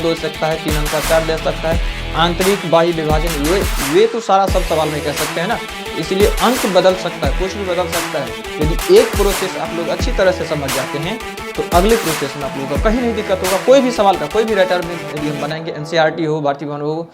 दे सकता है, 3 अंक का 4 दे सकता है। आंतरिक बाह्य विभाजन वे तो सारा सब सवाल में कह सकते हैं ना, इसलिए अंक बदल सकता है, कुछ भी बदल सकता है। यदि एक प्रोसेस आप लोग अच्छी तरह से समझ जाते हैं तो अगले प्रोसेस में आप लोगों को कहीं नहीं दिक्कत होगा। कोई भी सवाल का कोई भी राइटर में यदि हम बनाएंगे, एनसीईआरटी हो, भारतीय भवन हो,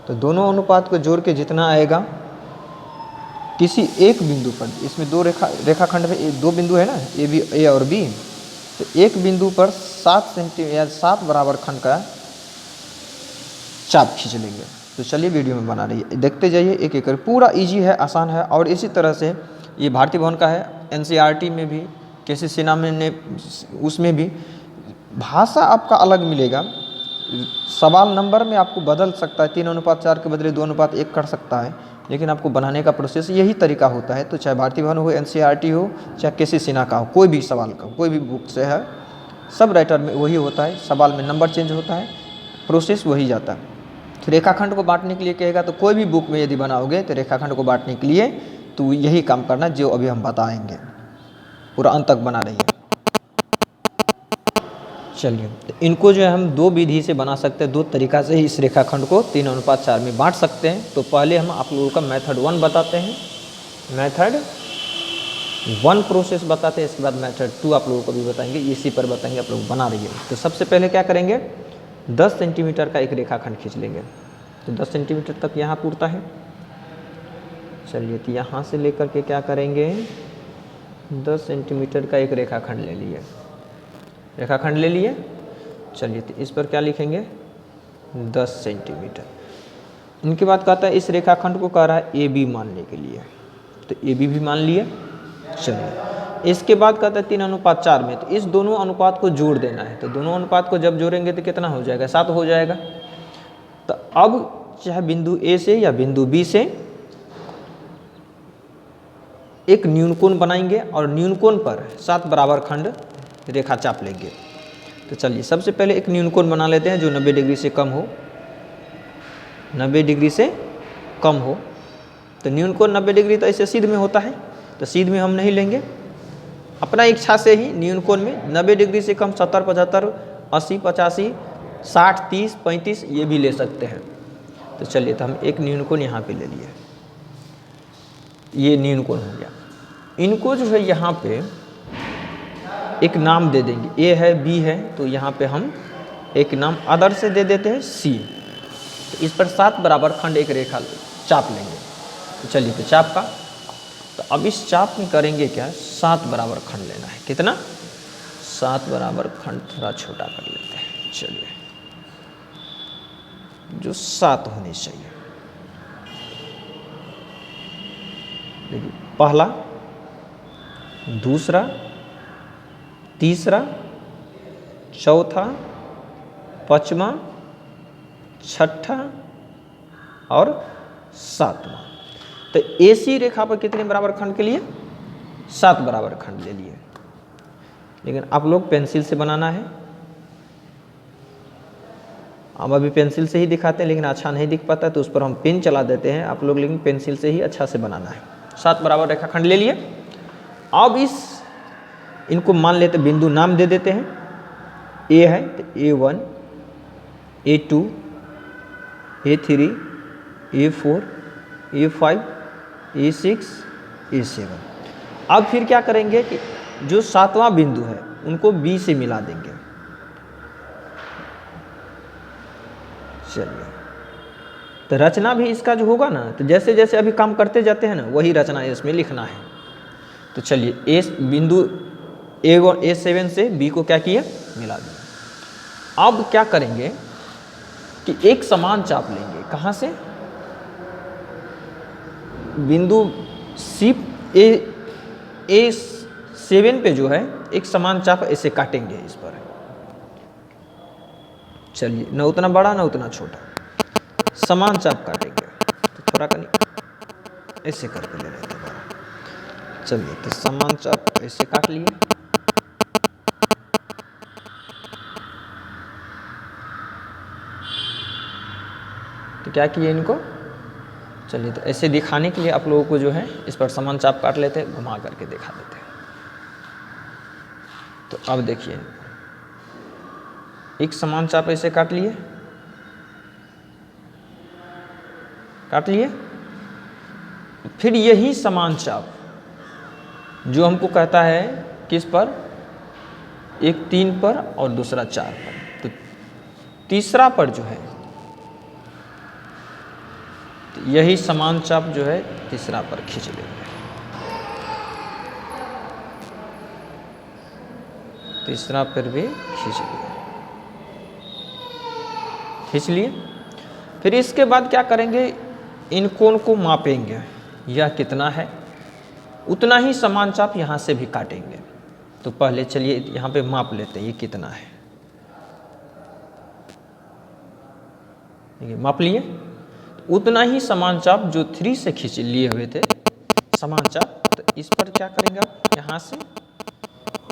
तो दोनों अनुपात को जोड़ के जितना आएगा किसी एक बिंदु पर, इसमें दो रेखाखंड में दो बिंदु है ना, ए और बी, तो एक बिंदु पर 7 सेंटीमीटर या 7 बराबर खंड का चाप खींच लेंगे। तो चलिए वीडियो में बना रही है, देखते जाइए एक एक कर, पूरा इजी है, आसान है। और इसी तरह से ये भारतीय भवन का है, एनसीईआरटी में भी, केसी सिन्हा में ने उसमें भी भाषा आपका अलग मिलेगा। सवाल नंबर में आपको बदल सकता है, 3:4 के बदले 2:1 कर सकता है, लेकिन आपको बनाने का प्रोसेस यही तरीका होता है। तो चाहे भारतीय भवन हो, एनसीईआरटी हो, चाहे केसी सिन्हा का हो, कोई भी सवाल का, कोई भी बुक से है, सब राइटर में वही होता है। सवाल में नंबर चेंज होता है, प्रोसेस वही जाता है। तो रेखाखंड को बांटने के लिए कहेगा तो कोई भी बुक में यदि बनाओगे तो रेखाखंड को बांटने के लिए तो यही काम करना जो अभी हम बताएंगे, पूरा अंत तक बना रही है। चलिए, तो इनको जो है हम दो विधि से बना सकते हैं, दो तरीका से ही इस रेखाखंड को 3:4 में बांट सकते हैं। तो पहले हम आप लोगों का मेथड 1 बताते हैं, मेथड 1 प्रोसेस बताते हैं, इसके बाद मेथड 2 आप लोगों को भी बताएंगे, इसी पर बताएंगे, आप लोग बना रही है। तो सबसे पहले क्या करेंगे, 10 सेंटीमीटर का एक रेखाखंड खींच लेंगे। तो 10 सेंटीमीटर तक यहाँ पूरता है। चलिए, तो यहाँ से लेकर के क्या करेंगे, 10 सेंटीमीटर का एक रेखाखंड ले लिए, रेखाखंड ले लिए। चलिए, तो इस पर क्या लिखेंगे, 10 सेंटीमीटर। इनके बाद कहता है इस रेखाखंड को कह रहा है ए बी मानने के लिए, तो ए बी भी मान लिए। चलिए, इसके बाद कहता है 3:4 में, तो इस दोनों अनुपात को जोड़ देना है। तो दोनों अनुपात को जब जोड़ेंगे तो कितना हो जाएगा, 7 हो जाएगा। तो अब चाहे बिंदु ए से या बिंदु बी से एक न्यूनकोण बनाएंगे और न्यूनकोण पर 7 बराबर खंड रेखा चाप लेंगे। तो चलिए, सबसे पहले एक न्यूनकोण बना लेते हैं जो 90 डिग्री से कम हो, 90 डिग्री से कम हो। तो न्यूनकोण 90 डिग्री तो ऐसे सीध में होता है, तो सीध में हम नहीं लेंगे, अपना इच्छा से ही न्यूनकोण में 90 डिग्री से कम 70, 75, 80, 85, 60, 30, 35 ये भी ले सकते हैं। तो चलिए, तो हम एक न्यूनकोण यहाँ पे ले लिए, ये न्यूनकोण हो गया। इनको जो है यहाँ पे एक नाम दे देंगे, ए है, बी है, तो यहाँ पे हम एक नाम अदर से दे देते हैं सी। तो इस पर 7 बराबर खंड एक रेखा चाप लेंगे। तो चलिए, तो चाप का, तो अब इस चाप में करेंगे क्या, 7 बराबर खंड लेना है। कितना, 7 बराबर खंड, थोड़ा छोटा कर लेते हैं। चलिए, जो 7 होनी चाहिए। देखिए, पहला, दूसरा, तीसरा, चौथा, पांचवा, छठा और सातवां। तो AC रेखा पर कितने बराबर खंड के लिए 7 बराबर खंड ले लिए, लेकिन आप लोग पेंसिल से बनाना है। हम अभी पेंसिल से ही दिखाते हैं, लेकिन अच्छा नहीं दिख पाता तो उस पर हम पेन चला देते हैं आप लोग, लेकिन पेंसिल से ही अच्छा से बनाना है। 7 बराबर रेखाखंड ले लिए। अब इनको मान लेते, बिंदु नाम दे देते हैं। A है तो A1, A2, A3, A4, A5, A6, A7। अब फिर क्या करेंगे कि जो 7वां बिंदु है उनको B से मिला देंगे। चलिए, तो रचना भी इसका जो होगा ना, तो जैसे जैसे अभी काम करते जाते हैं ना, वही रचना इसमें लिखना है। तो चलिए, बिंदु A7 से B को क्या किया, मिला दिया। अब क्या करेंगे कि एक समान चाप लेंगे। कहाँ से? बिंदु A7 पे जो है एक समान चाप ऐसे काटेंगे इस पर। चलिए, न उतना बड़ा न उतना छोटा, समान चाप काटेंगे। तो थोड़ा कहीं ऐसे करके ले लेंगे दोबारा। चलिए, तो समान चाप ऐसे काट लिए। तो क्या किए इनको, चलिए, तो ऐसे दिखाने के लिए आप लोगों को जो है इस पर समान चाप काट लेते हैं, घुमा करके दिखा देते हैं। तो अब देखिए, एक समान चाप ऐसे काट लिए, फिर यही समान चाप जो हमको कहता है किस पर, एक 3 पर और दूसरा 4 पर, तो तीसरा पर जो है, तो यही समान चाप जो है तीसरा पर खींच लेंगे। तीसरा पर भी खींच लिए। फिर इसके बाद क्या करेंगे, इन कोण को मापेंगे। यह कितना है, उतना ही समान चाप यहाँ से भी काटेंगे। तो पहले चलिए यहाँ पे माप लेते हैं, ये कितना है। देखिए, माप लिए। उतना ही समान चाप जो 3 से खींच लिए हुए थे समान चाप, तो इस पर क्या करेंगे आप, यहाँ से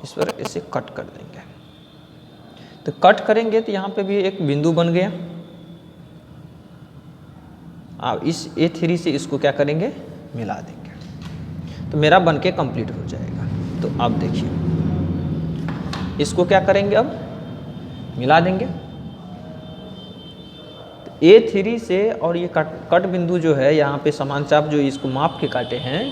इस पर ऐसे कट कर देंगे। तो कट करेंगे तो यहाँ पे भी एक बिंदु बन गया। अब इस A3 से इसको क्या करेंगे, मिला देंगे, तो मेरा बन के कंप्लीट हो जाएगा। तो अब देखिए, इसको क्या करेंगे, अब मिला देंगे। तो A3 से और ये कट बिंदु जो है यहाँ पे समान चाप जो इसको माप के काटे हैं,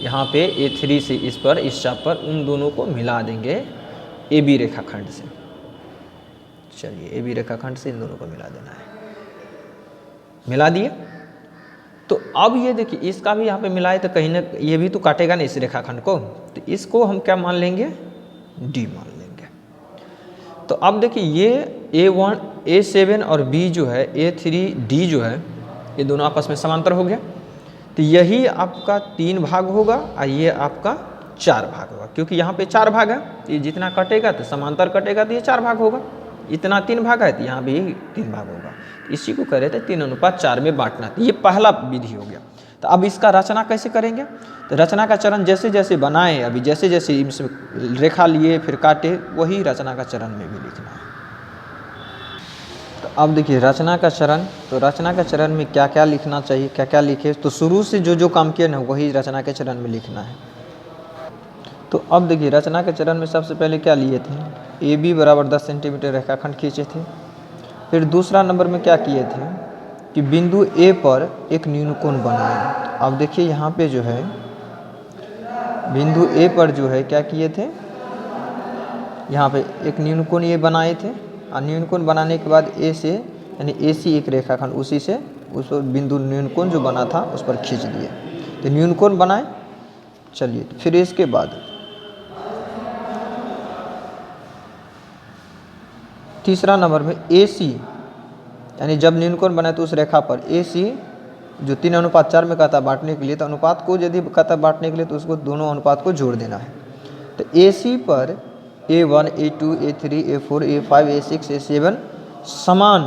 यहाँ पे A3 से इस पर, इस चाप पर, उन दोनों को मिला देंगे AB रेखाखंड से। चलिए, AB रेखाखंड से इन दोनों को मिला देना है। मिला दिए। तो अब ये देखिए, इसका भी यहाँ पे मिलाए तो कहीं ना ये भी तो काटेगा ना इस रेखाखंड को, तो इसको हम क्या मान लेंगे, D मान लेंगे। तो अब देखिए, ये A1, A7 और B जो है, A3, D जो है, ये दोनों आपस में समांतर हो गया। तो यही आपका 3 भाग होगा और ये आपका 4 भाग होगा, क्योंकि यहाँ पे 4 भाग है। तो ये जितना कटेगा तो समांतर कटेगा, तो ये 4 भाग होगा। इतना 3 भाग है तो यहाँ भी 3 भाग होगा। इसी को कह रहे थे 3:4 में बांटना। तो ये पहला विधि हो गया। तो अब इसका रचना कैसे करेंगे, तो रचना का चरण जैसे जैसे बनाए, अभी जैसे जैसे इसमें रेखा लिए फिर काटे, वही रचना का चरण में भी लिखना है। तो अब देखिए, रचना का चरण, तो रचना का चरण में क्या क्या लिखना चाहिए, क्या क्या लिखे, तो शुरू से जो जो काम किए ना वही रचना के चरण में लिखना है। तो अब देखिए, रचना के चरण में सबसे पहले क्या लिए थे, AB बराबर 10 सेंटीमीटर रेखाखंड खींचे थे। फिर दूसरा नंबर में क्या किए थे कि बिंदु A पर एक न्यूनकोण बनाए। अब देखिए, यहाँ पे जो है बिंदु A पर जो है क्या किए थे, यहाँ पे एक न्यूनकोण ये बनाए थे, और न्यूनकोण बनाने के बाद A से, यानी AC एक रेखाखंड, उसी से उस पर बिंदु न्यूनकोण जो बना था उस पर खींच दिए। तो न्यूनकोण बनाए। चलिए, फिर इसके बाद तीसरा नंबर में AC, यानी जब न्यूनकोण बना तो उस रेखा पर AC जो 3:4 में कहता बांटने के लिए, तो अनुपात को यदि कहता बांटने के लिए तो उसको दोनों अनुपात को जोड़ देना है। तो AC पर A1, A2, A3, A4, A5, A6, A7 समान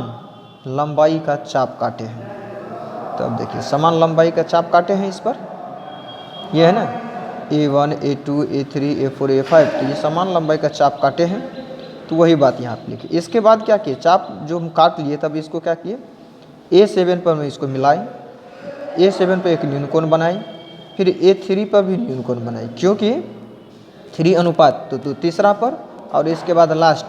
लंबाई का चाप काटे हैं। तो अब देखिए समान लंबाई का चाप काटे हैं इस पर, ये है ना A1 A2 A3 A4 A5, तो ये समान लंबाई का चाप काटे हैं। तो वही बात यहाँ पे लिखी। इसके बाद क्या किए, चाप जो हम काट लिए तब इसको क्या किए, A7 पर मैं इसको मिलाए, A7 पर एक न्यूनकोण बनाई, फिर A3 पर भी न्यूनकोण बनाई, क्योंकि 3 अनुपात तो तीसरा पर, और इसके बाद लास्ट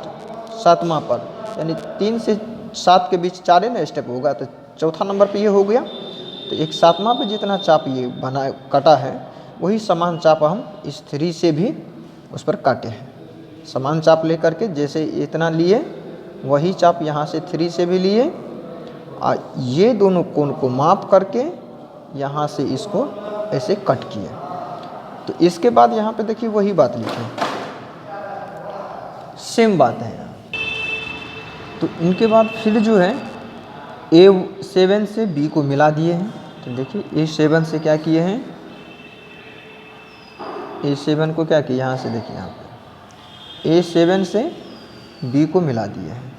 7वां पर, यानी 3 से 7 के बीच 4 ना स्टेप होगा, तो चौथा नंबर पे ये हो गया। तो एक 7वां पे जितना चाप ये बना कटा है, वही समान चाप हम इस 3 से भी उस पर काटे हैं। समान चाप लेकर के जैसे इतना लिए, वही चाप यहाँ से 3 से भी लिए, और ये दोनों कोण को माप करके यहाँ से इसको ऐसे कट किए। तो इसके बाद यहाँ पे देखिए वही बात लिखी, सेम बात है यहाँ। तो इनके बाद फिर जो है A7 से B को मिला दिए हैं। तो देखिए A7 से क्या किए हैं, A7 को क्या किया, यहाँ से देखिए यहाँ पे A7 से B को मिला दिए हैं।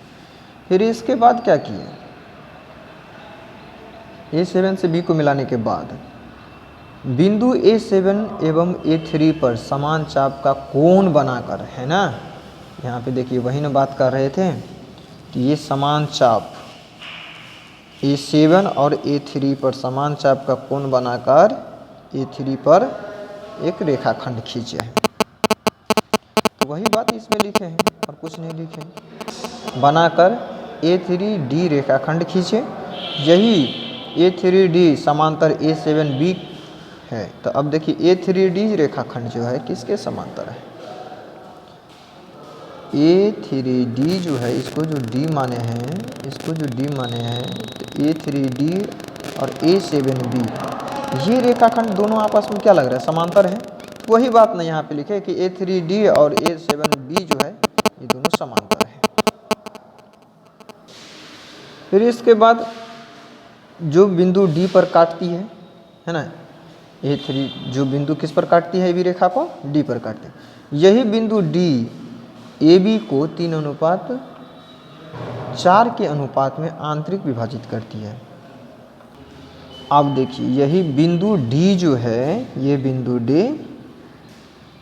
फिर इसके बाद क्या किए, A7 से B को मिलाने के बाद बिंदु A7 एवं A3 पर समान चाप का कोण बनाकर, है ना, यहाँ पे देखिए वही ना बात कर रहे थे कि ये समान चाप A7 और A3 पर समान चाप का कोण बनाकर A3 पर एक रेखाखंड खींचे हैं। तो वही बात इसमें लिखे हैं और कुछ नहीं लिखे, बनाकर A3D रेखाखंड खींचे। यही A3D समांतर A7B है। तो अब देखिए A3D रेखाखंड जो है किसके समांतर है, A3D जो है, इसको जो D माने हैं, इसको जो D माने हैं, तो A3D और A7B ये रेखाखंड दोनों आपस में क्या लग रहा है, समांतर है। तो वही बात ना यहाँ पे लिखे कि A3D और A7B जो है ये दोनों समांतर है। फिर इसके बाद जो बिंदु D पर काटती है ना, A3 जो बिंदु किस पर काटती है, AB रेखा को D पर काटती है, यही बिंदु D AB को 3:4 के अनुपात में आंतरिक विभाजित करती है। अब देखिए यही बिंदु D जो है, ये बिंदु D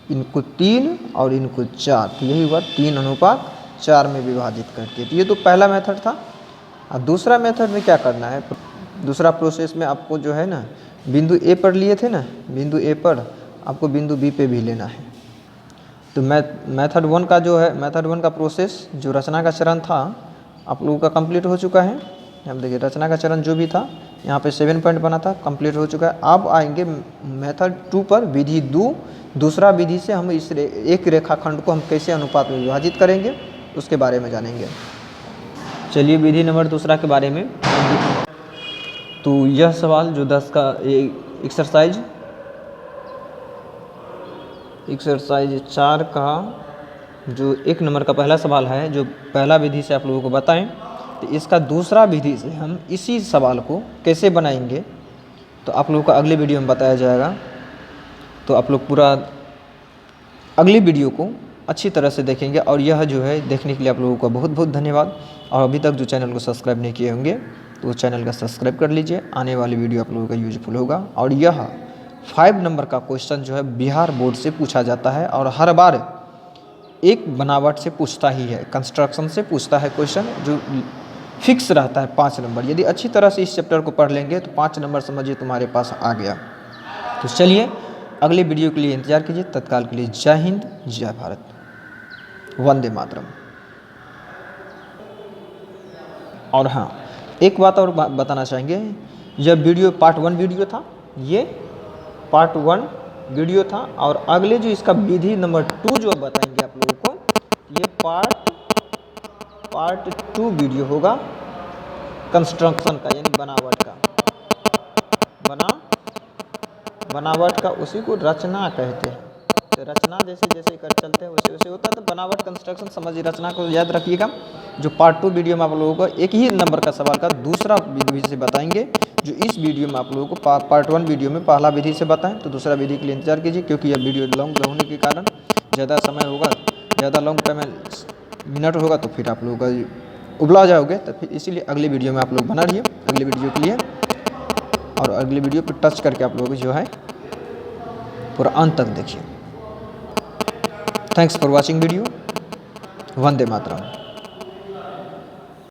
इनको 3 और इनको 4, तो यही हुआ 3:4 में विभाजित करती है। तो ये तो पहला मेथड था। अब दूसरा मेथड में क्या करना है, दूसरा प्रोसेस में आपको जो है ना, बिंदु A पर लिए थे ना, बिंदु A पर आपको बिंदु B पे भी लेना है। तो मेथड 1 का जो है, मेथड 1 का प्रोसेस जो रचना का चरण था आप लोगों का कंप्लीट हो चुका है। अब देखिए रचना का चरण जो भी था यहाँ पे 7 पॉइंट बना था, कंप्लीट हो चुका है। अब आएंगे मेथड 2 पर, विधि 2, दूसरा विधि से हम इस एक रेखाखंड को हम कैसे अनुपात में विभाजित करेंगे उसके बारे में जानेंगे। चलिए विधि नंबर दूसरा के बारे में। तो यह सवाल जो 10 का एक्सरसाइज 4 का जो 1 नंबर का पहला सवाल है, जो पहला विधि से आप लोगों को बताएं, तो इसका दूसरा विधि से हम इसी सवाल को कैसे बनाएंगे तो आप लोगों को अगले वीडियो में बताया जाएगा। तो आप लोग पूरा अगली वीडियो को अच्छी तरह से देखेंगे। और यह जो है देखने के लिए आप लोगों का बहुत बहुत धन्यवाद। और अभी तक जो चैनल को सब्सक्राइब नहीं किए होंगे तो उस चैनल का सब्सक्राइब कर लीजिए, आने वाली वीडियो आप लोगों का यूजफुल होगा। और यह 5 नंबर का क्वेश्चन जो है बिहार बोर्ड से पूछा जाता है और हर बार एक बनावट से पूछता ही है, कंस्ट्रक्शन से पूछता है क्वेश्चन, जो फिक्स रहता है 5 नंबर। यदि अच्छी तरह से इस चैप्टर को पढ़ लेंगे तो 5 नंबर समझिए तुम्हारे पास आ गया। तो चलिए अगले वीडियो के लिए इंतजार कीजिए। तत्काल के लिए जय हिंद, जय भारत, वंदे मातरम। और हाँ, एक बात और बताना चाहेंगे, यह वीडियो पार्ट 1 वीडियो था, ये पार्ट 1 वीडियो था। और अगले जो इसका विधि नंबर 2 जो बताएंगे आप लोगों को, ये पार्ट 2 वीडियो होगा कंस्ट्रक्शन का, यानी बनावट का, बनावट का, उसी को रचना कहते हैं। तो रचना जैसे जैसे कर चलते हैं वैसे वैसे होता है। तो बनावट कंस्ट्रक्शन समझिए, रचना को याद रखिएगा। जो पार्ट 2 वीडियो में आप लोगों को एक ही नंबर का सवाल का दूसरा विधि से बताएंगे, जो इस वीडियो में आप लोगों को पार्ट 1 वीडियो में पहला विधि से बताएं। तो दूसरा विधि के लिए इंतजार कीजिए, क्योंकि यह वीडियो लॉन्ग होने के कारण ज़्यादा समय होगा, ज़्यादा लॉन्ग टाइम मिनट होगा तो फिर आप लोगों का उबला जाओगे। तो फिर इसीलिए अगले वीडियो में आप लोग बना रहिए। अगले वीडियो के लिए और अगली वीडियो पर टच करके आप लोग जो है पूरा अंत तक देखिए। Thanks for watching video. Vande Mataram.